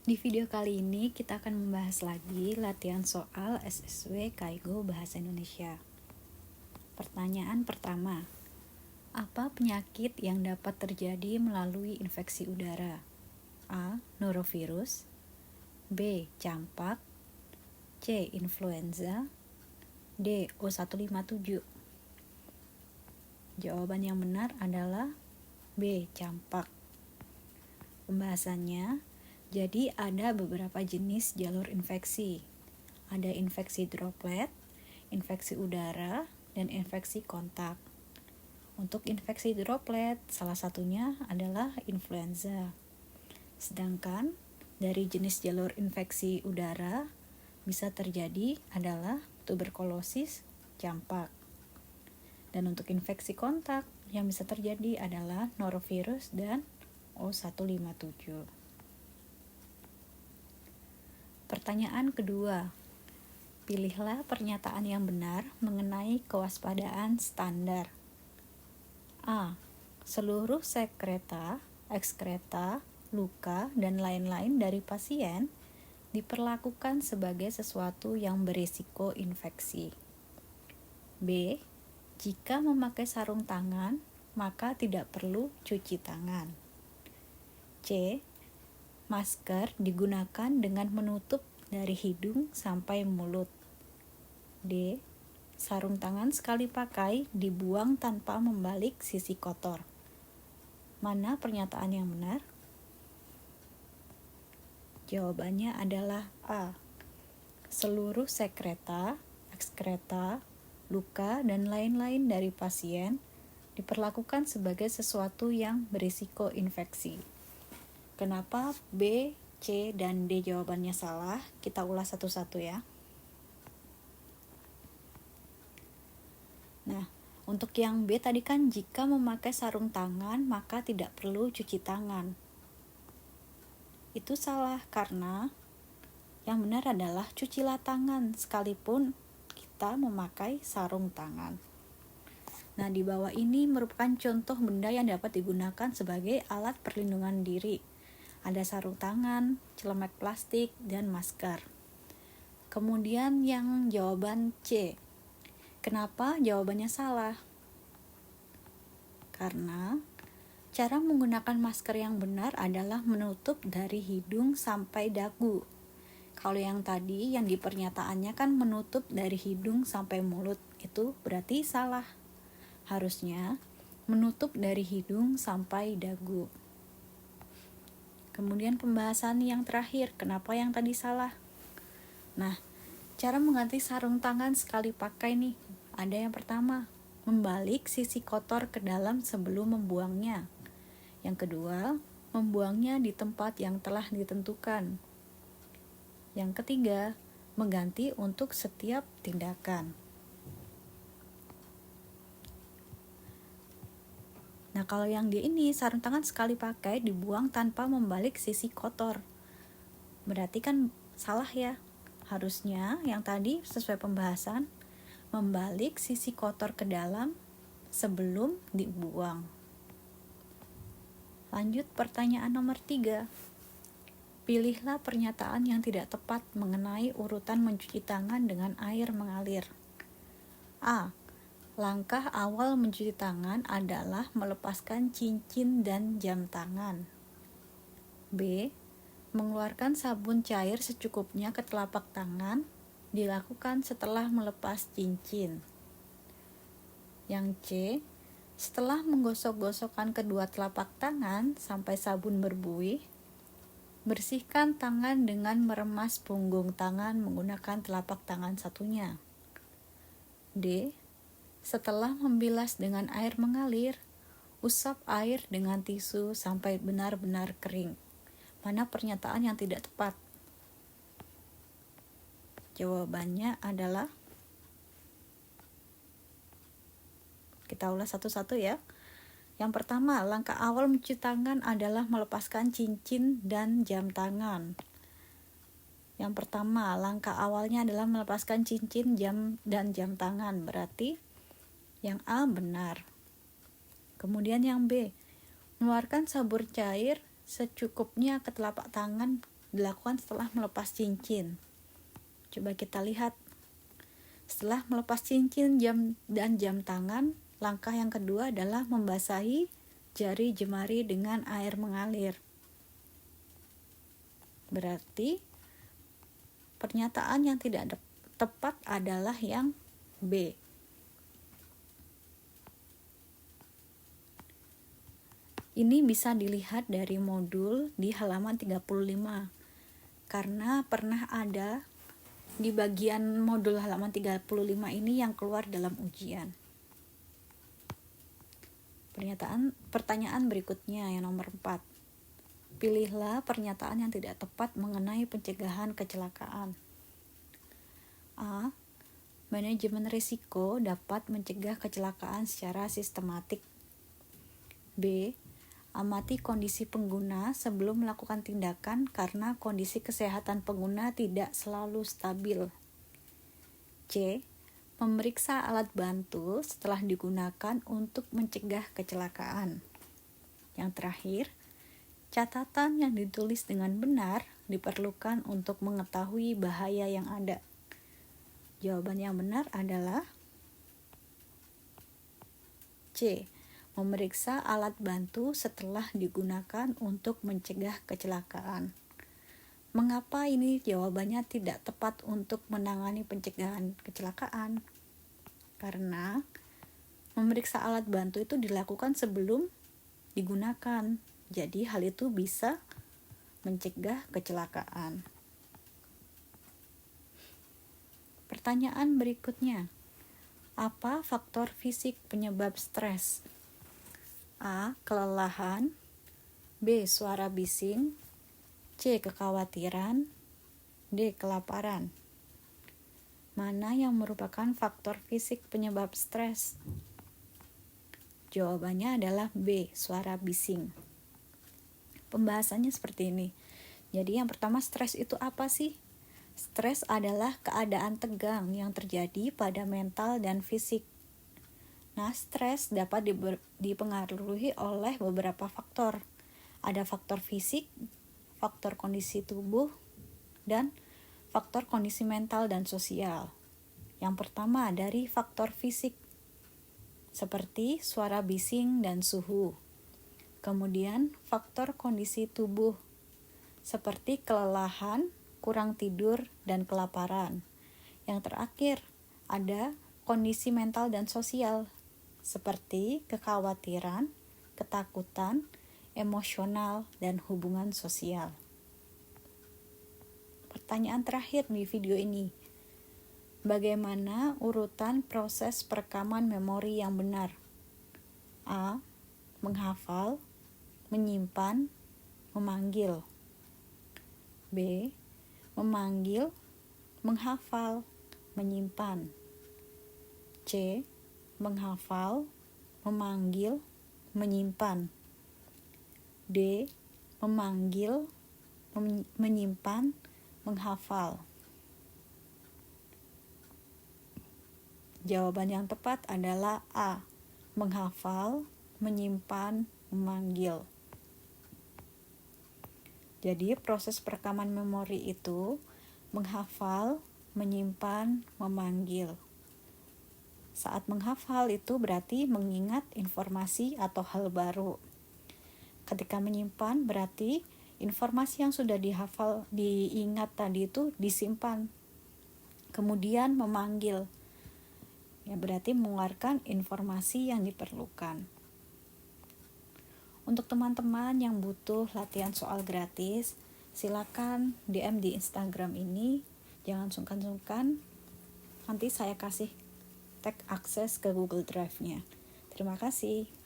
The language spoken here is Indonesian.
Di video kali ini kita akan membahas lagi latihan soal SSW Kaigo Bahasa Indonesia. Pertanyaan pertama, apa penyakit yang dapat terjadi melalui infeksi udara? A. Norovirus, B. Campak, C. Influenza, D. O157. Jawaban yang benar adalah B. Campak. Pembahasannya, jadi ada beberapa jenis jalur infeksi. Ada infeksi droplet, infeksi udara, dan infeksi kontak. Untuk infeksi droplet, salah satunya adalah influenza. Sedangkan dari jenis jalur infeksi udara bisa terjadi adalah tuberkulosis, campak. Dan untuk infeksi kontak yang bisa terjadi adalah norovirus dan O157. Pertanyaan kedua, pilihlah pernyataan yang benar mengenai kewaspadaan standar. A. Seluruh sekreta, ekskreta, luka, dan lain-lain dari pasien diperlakukan sebagai sesuatu yang berisiko infeksi. B. Jika memakai sarung tangan, maka tidak perlu cuci tangan. C. Masker digunakan dengan menutup dari hidung sampai mulut. D. Sarung tangan sekali pakai dibuang tanpa membalik sisi kotor. Mana pernyataan yang benar? Jawabannya adalah A. Seluruh sekreta, ekskreta, luka, dan lain-lain dari pasien diperlakukan sebagai sesuatu yang berisiko infeksi. Kenapa B, C, dan D jawabannya salah? Kita ulas satu-satu ya. Nah, untuk yang B tadi kan jika memakai sarung tangan maka tidak perlu cuci tangan. Itu salah karena yang benar adalah cucilah tangan sekalipun kita memakai sarung tangan. Nah, di bawah ini merupakan contoh benda yang dapat digunakan sebagai alat perlindungan diri. Ada sarung tangan, celemek plastik, dan masker. Kemudian yang jawaban C. Kenapa jawabannya salah? Karena cara menggunakan masker yang benar adalah menutup dari hidung sampai dagu. Kalau yang tadi yang di pernyataannya kan menutup dari hidung sampai mulut, itu berarti salah. Harusnya menutup dari hidung sampai dagu. Kemudian pembahasan yang terakhir, kenapa yang tadi salah? Nah, cara mengganti sarung tangan sekali pakai nih. Ada yang pertama, membalik sisi kotor ke dalam sebelum membuangnya. Yang kedua, membuangnya di tempat yang telah ditentukan. Yang ketiga, mengganti untuk setiap tindakan. Nah, kalau yang di ini sarung tangan sekali pakai dibuang tanpa membalik sisi kotor. Berarti kan salah ya. Harusnya yang tadi sesuai pembahasan membalik sisi kotor ke dalam sebelum dibuang. Lanjut pertanyaan nomor 3. Pilihlah pernyataan yang tidak tepat mengenai urutan mencuci tangan dengan air mengalir. A. Langkah awal mencuci tangan adalah melepaskan cincin dan jam tangan. B. Mengeluarkan sabun cair secukupnya ke telapak tangan dilakukan setelah melepas cincin. Yang C. Setelah menggosok-gosokkan kedua telapak tangan sampai sabun berbuih, bersihkan tangan dengan meremas punggung tangan menggunakan telapak tangan satunya. D. Setelah membilas dengan air mengalir, usap air dengan tisu sampai benar-benar kering. Mana pernyataan yang tidak tepat? Jawabannya adalah, kita ulas satu-satu ya. Yang pertama, langkah awal mencuci tangan adalah melepaskan cincin dan jam tangan. Yang pertama, langkah awalnya adalah melepaskan cincin dan jam tangan. Berarti yang A benar. Kemudian yang B, mengeluarkan sabun cair secukupnya ke telapak tangan dilakukan setelah melepas cincin. Coba kita lihat. Setelah melepas cincin dan jam tangan, langkah yang kedua adalah membasahi jari jemari dengan air mengalir. Berarti pernyataan yang tidak tepat adalah yang B. Ini bisa dilihat dari modul di halaman 35, karena pernah ada di bagian modul halaman 35 ini yang keluar dalam ujian. Pertanyaan berikutnya yang nomor 4. Pilihlah pernyataan yang tidak tepat mengenai pencegahan kecelakaan. A. Manajemen risiko dapat mencegah kecelakaan secara sistematik. B. Amati kondisi pengguna sebelum melakukan tindakan karena kondisi kesehatan pengguna tidak selalu stabil. C. Memeriksa alat bantu setelah digunakan untuk mencegah kecelakaan. Yang terakhir, catatan yang ditulis dengan benar diperlukan untuk mengetahui bahaya yang ada. Jawaban yang benar adalah C. Memeriksa alat bantu setelah digunakan untuk mencegah kecelakaan. Mengapa ini jawabannya tidak tepat untuk menangani pencegahan kecelakaan? Karena memeriksa alat bantu itu dilakukan sebelum digunakan. Jadi hal itu bisa mencegah kecelakaan. Pertanyaan berikutnya. Apa faktor fisik penyebab stres? A. Kelelahan. B. Suara bising. C. Kekhawatiran. D. Kelaparan. Mana yang merupakan faktor fisik penyebab stres? Jawabannya adalah B. Suara bising. Pembahasannya seperti ini. Jadi yang pertama, stres itu apa sih? Stres adalah keadaan tegang yang terjadi pada mental dan fisik. Nah, stres dapat dipengaruhi oleh beberapa faktor. Ada faktor fisik, faktor kondisi tubuh, dan faktor kondisi mental dan sosial. Yang pertama dari faktor fisik, seperti suara bising dan suhu. Kemudian faktor kondisi tubuh, seperti kelelahan, kurang tidur, dan kelaparan. Yang terakhir, ada kondisi mental dan sosial, seperti kekhawatiran, ketakutan, emosional, dan hubungan sosial. Pertanyaan terakhir di video ini. Bagaimana urutan proses perekaman memori yang benar? A. Menghafal, menyimpan, memanggil. B. Memanggil, menghafal, menyimpan. C. Menghafal, memanggil, menyimpan. D. Memanggil, menyimpan, menghafal. Jawaban yang tepat adalah A. Menghafal, menyimpan, memanggil. Jadi proses perekaman memori itu menghafal, menyimpan, memanggil. Saat menghafal itu berarti mengingat informasi atau hal baru. Ketika menyimpan berarti informasi yang sudah dihafal, diingat tadi itu disimpan. Kemudian memanggil, ya berarti mengeluarkan informasi yang diperlukan. Untuk teman-teman yang butuh latihan soal gratis, silakan DM di Instagram ini. Jangan sungkan-sungkan, nanti saya kasih tag akses ke Google Drive-nya. Terima kasih.